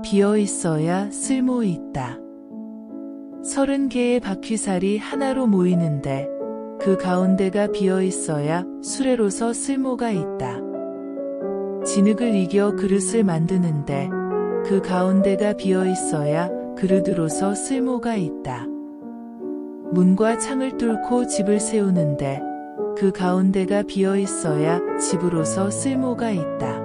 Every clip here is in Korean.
비어 있어야 쓸모 있다. 30개의 바퀴살이 하나로 모이는데 그 가운데가 비어 있어야 수레로서 쓸모가 있다. 진흙을 이겨 그릇을 만드는데 그 가운데가 비어 있어야 그릇으로서 쓸모가 있다. 문과 창을 뚫고 집을 세우는데 그 가운데가 비어 있어야 집으로서 쓸모가 있다.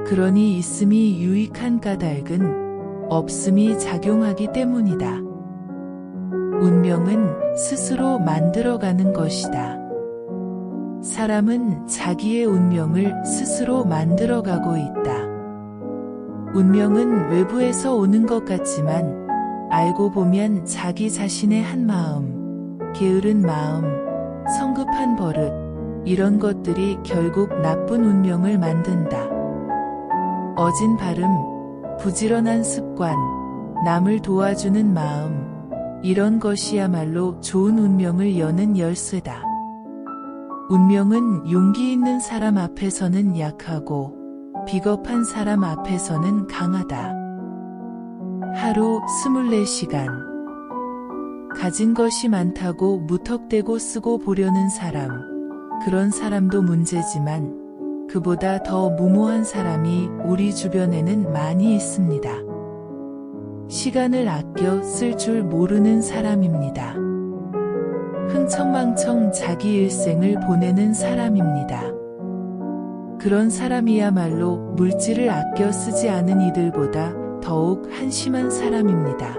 그러니 있음이 유익한 까닭은 없음이 작용하기 때문이다. 운명은 스스로 만들어가는 것이다. 사람은 자기의 운명을 스스로 만들어가고 있다. 운명은 외부에서 오는 것 같지만 알고 보면 자기 자신의 한 마음, 게으른 마음, 성급한 버릇, 이런 것들이 결국 나쁜 운명을 만든다. 어진 발음, 부지런한 습관, 남을 도와주는 마음, 이런 것이야말로 좋은 운명을 여는 열쇠다. 운명은 용기 있는 사람 앞에서는 약하고 비겁한 사람 앞에서는 강하다. 하루 24시간. 가진 것이 많다고 무턱대고 쓰고 보려는 사람, 그런 사람도 문제지만 그보다 더 무모한 사람이 우리 주변에는 많이 있습니다. 시간을 아껴 쓸 줄 모르는 사람입니다. 흥청망청 자기 일생을 보내는 사람입니다. 그런 사람이야말로 물질을 아껴 쓰지 않은 이들보다 더욱 한심한 사람입니다.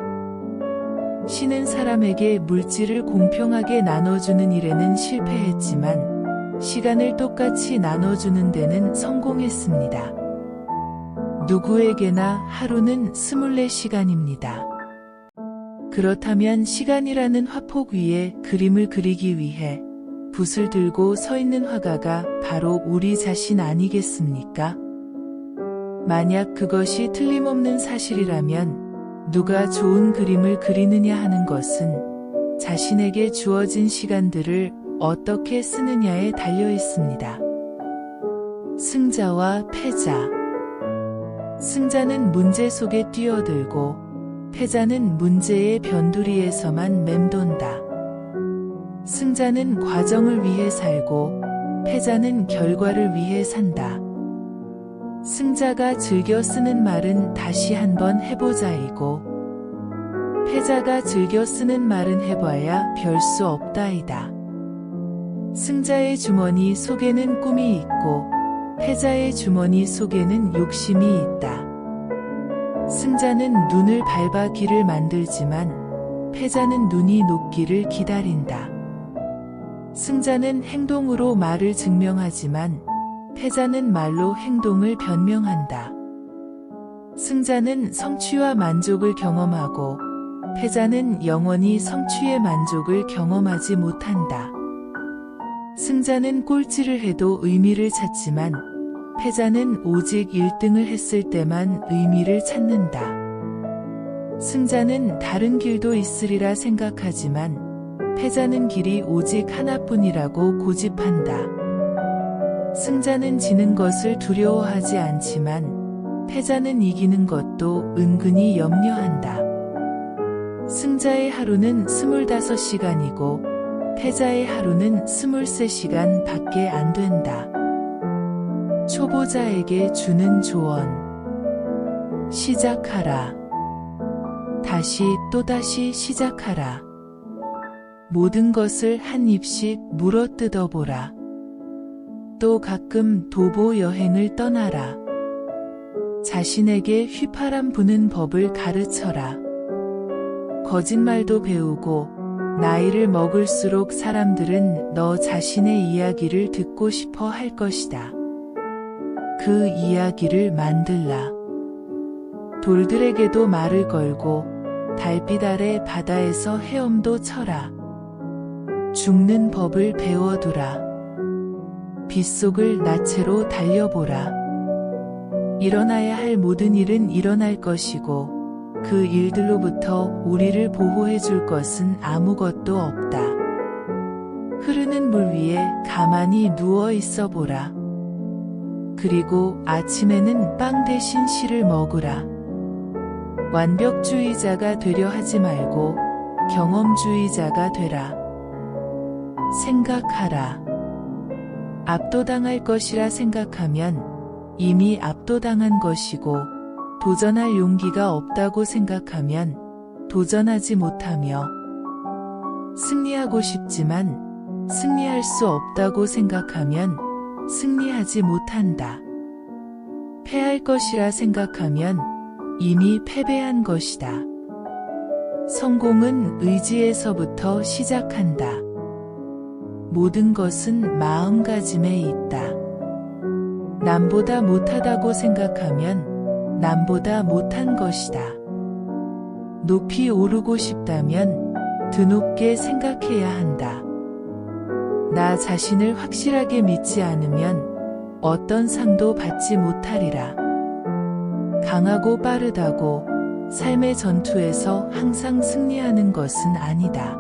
신은 사람에게 물질을 공평하게 나눠주는 일에는 실패했지만 시간을 똑같이 나눠주는 데는 성공했습니다. 누구에게나 하루는 24시간입니다. 그렇다면 시간이라는 화폭 위에 그림을 그리기 위해 붓을 들고 서 있는 화가가 바로 우리 자신 아니겠습니까? 만약 그것이 틀림없는 사실이라면 누가 좋은 그림을 그리느냐 하는 것은 자신에게 주어진 시간들을 어떻게 쓰느냐에 달려 있습니다. 승자와 패자. 승자는 문제 속에 뛰어들고 패자는 문제의 변두리에서만 맴돈다. 승자는 과정을 위해 살고 패자는 결과를 위해 산다. 승자가 즐겨 쓰는 말은 다시 한번 해보자이고 패자가 즐겨 쓰는 말은 해봐야 별 수 없다이다. 승자의 주머니 속에는 꿈이 있고 패자의 주머니 속에는 욕심이 있다. 승자는 눈을 밟아 길을 만들지만 패자는 눈이 녹기를 기다린다. 승자는 행동으로 말을 증명하지만 패자는 말로 행동을 변명한다. 승자는 성취와 만족을 경험하고 패자는 영원히 성취의 만족을 경험하지 못한다. 승자는 꼴찌를 해도 의미를 찾지만 패자는 오직 1등을 했을 때만 의미를 찾는다. 승자는 다른 길도 있으리라 생각하지만 패자는 길이 오직 하나뿐이라고 고집한다. 승자는 지는 것을 두려워하지 않지만 패자는 이기는 것도 은근히 염려한다. 승자의 하루는 25시간이고 패자의 하루는 23시간 밖에 안 된다. 초보자에게 주는 조언. 시작하라. 다시 또다시 시작하라. 모든 것을 한 입씩 물어뜯어보라. 또 가끔 도보 여행을 떠나라. 자신에게 휘파람 부는 법을 가르쳐라. 거짓말도 배우고 나이를 먹을수록 사람들은 너 자신의 이야기를 듣고 싶어 할 것이다. 그 이야기를 만들라. 돌들에게도 말을 걸고 달빛 아래 바다에서 헤엄도 쳐라. 죽는 법을 배워두라. 빗속을 나체로 달려보라. 일어나야 할 모든 일은 일어날 것이고 그 일들로부터 우리를 보호해 줄 것은 아무것도 없다. 흐르는 물 위에 가만히 누워 있어 보라. 그리고 아침에는 빵 대신 씨를 먹으라. 완벽주의자가 되려 하지 말고 경험주의자가 되라. 생각하라. 압도당할 것이라 생각하면 이미 압도당한 것이고, 도전할 용기가 없다고 생각하면 도전하지 못하며, 승리하고 싶지만 승리할 수 없다고 생각하면 승리하지 못한다. 패할 것이라 생각하면 이미 패배한 것이다. 성공은 의지에서부터 시작한다. 모든 것은 마음가짐에 있다. 남보다 못하다고 생각하면 남보다 못한 것이다. 높이 오르고 싶다면 드높게 생각해야 한다. 나 자신을 확실하게 믿지 않으면 어떤 상도 받지 못하리라. 강하고 빠르다고 삶의 전투에서 항상 승리하는 것은 아니다.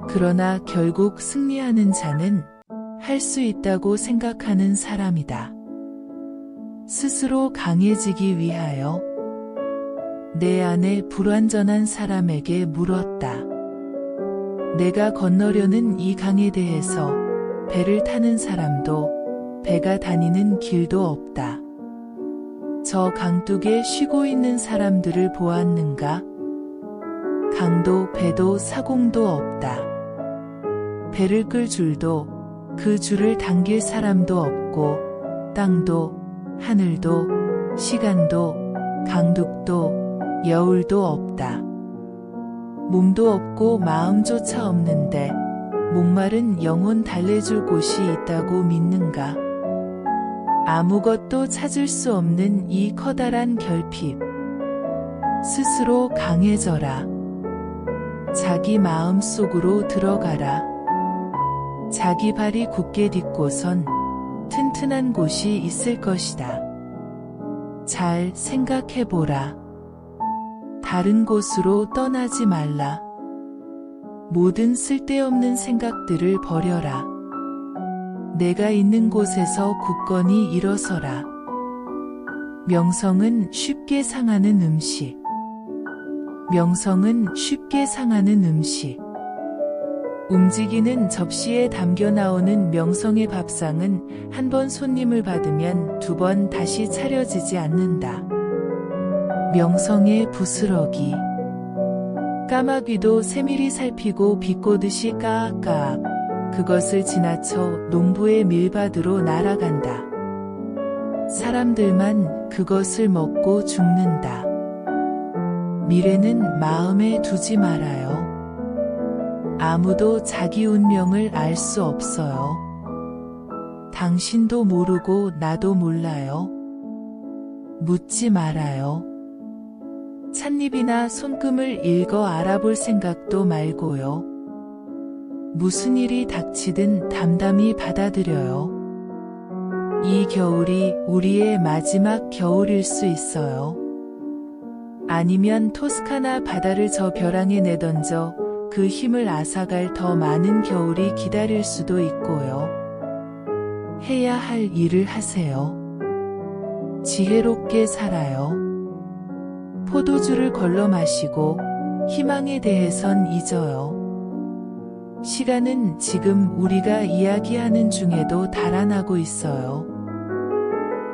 그러나 결국 승리하는 자는 할 수 있다고 생각하는 사람이다. 스스로 강해지기 위하여 내 안에 불완전한 사람에게 물었다. 내가 건너려는 이 강에 대해서 배를 타는 사람도 배가 다니는 길도 없다. 저 강둑에 쉬고 있는 사람들을 보았는가? 강도 배도 사공도 없다. 배를 끌 줄도 그 줄을 당길 사람도 없고, 땅도 하늘도 시간도 강둑도 여울도 없다. 몸도 없고 마음조차 없는데 목마른 영혼 달래줄 곳이 있다고 믿는가? 아무것도 찾을 수 없는 이 커다란 결핍. 스스로 강해져라. 자기 마음 속으로 들어가라. 자기 발이 굳게 딛고선 튼튼한 곳이 있을 것이다. 잘 생각해보라. 다른 곳으로 떠나지 말라. 모든 쓸데없는 생각들을 버려라. 내가 있는 곳에서 굳건히 일어서라. 명성은 쉽게 상하는 음식. 명성은 쉽게 상하는 음식. 움직이는 접시에 담겨 나오는 명성의 밥상은 한 번 손님을 받으면 두 번 다시 차려지지 않는다. 명성의 부스러기. 까마귀도 세밀히 살피고 비꼬듯이 까악까악 그것을 지나쳐 농부의 밀밭으로 날아간다. 사람들만 그것을 먹고 죽는다. 미래는 마음에 두지 말아요. 아무도 자기 운명을 알 수 없어요. 당신도 모르고 나도 몰라요. 묻지 말아요. 찻잎이나 손금을 읽어 알아볼 생각도 말고요. 무슨 일이 닥치든 담담히 받아들여요. 이 겨울이 우리의 마지막 겨울일 수 있어요. 아니면 토스카나 바다를 저 벼랑에 내던져 그 힘을 앗아갈 더 많은 겨울이 기다릴 수도 있고요. 해야 할 일을 하세요. 지혜롭게 살아요. 포도주를 걸러 마시고 희망에 대해선 잊어요. 시간은 지금 우리가 이야기하는 중에도 달아나고 있어요.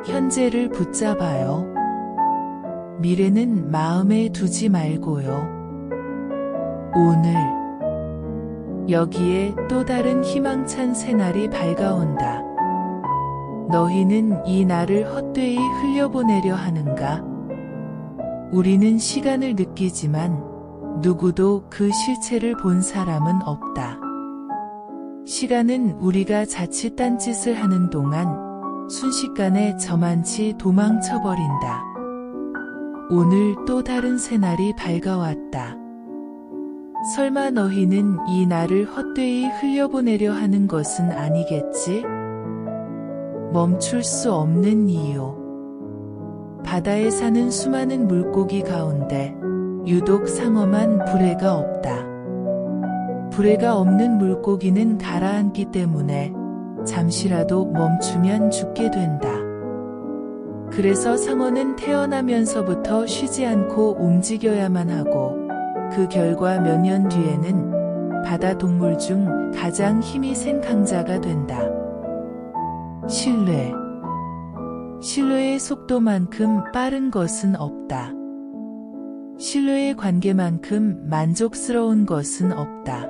현재를 붙잡아요. 미래는 마음에 두지 말고요. 오늘 여기에 또 다른 희망찬 새날이 밝아온다. 너희는 이 날을 헛되이 흘려보내려 하는가? 우리는 시간을 느끼지만 누구도 그 실체를 본 사람은 없다. 시간은 우리가 자칫 딴짓을 하는 동안 순식간에 저만치 도망쳐버린다. 오늘 또 다른 새날이 밝아왔다. 설마 너희는 이 날을 헛되이 흘려보내려 하는 것은 아니겠지? 멈출 수 없는 이유. 바다에 사는 수많은 물고기 가운데 유독 상어만 불에가 없다. 불에가 없는 물고기는 가라앉기 때문에 잠시라도 멈추면 죽게 된다. 그래서 상어는 태어나면서부터 쉬지 않고 움직여야만 하고 그 결과 몇 년 뒤에는 바다 동물 중 가장 힘이 센 강자가 된다. 신뢰. 신뢰의 속도만큼 빠른 것은 없다. 신뢰의 관계만큼 만족스러운 것은 없다.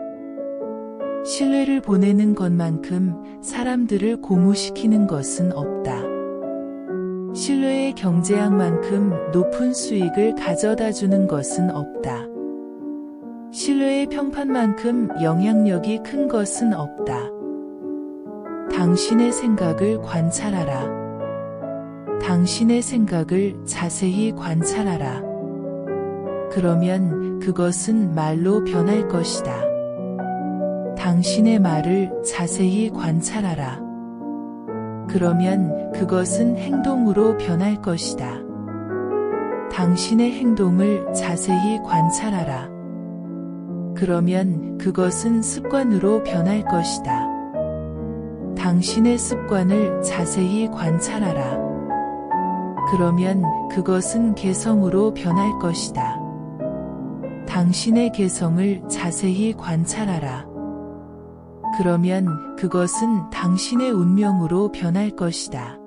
신뢰를 보내는 것만큼 사람들을 고무시키는 것은 없다. 신뢰의 경제학만큼 높은 수익을 가져다 주는 것은 없다. 신뢰의 평판만큼 영향력이 큰 것은 없다. 당신의 생각을 관찰하라. 당신의 생각을 자세히 관찰하라. 그러면 그것은 말로 변할 것이다. 당신의 말을 자세히 관찰하라. 그러면 그것은 행동으로 변할 것이다. 당신의 행동을 자세히 관찰하라. 그러면 그것은 습관으로 변할 것이다. 당신의 습관을 자세히 관찰하라. 그러면 그것은 개성으로 변할 것이다. 당신의 개성을 자세히 관찰하라. 그러면 그것은 당신의 운명으로 변할 것이다.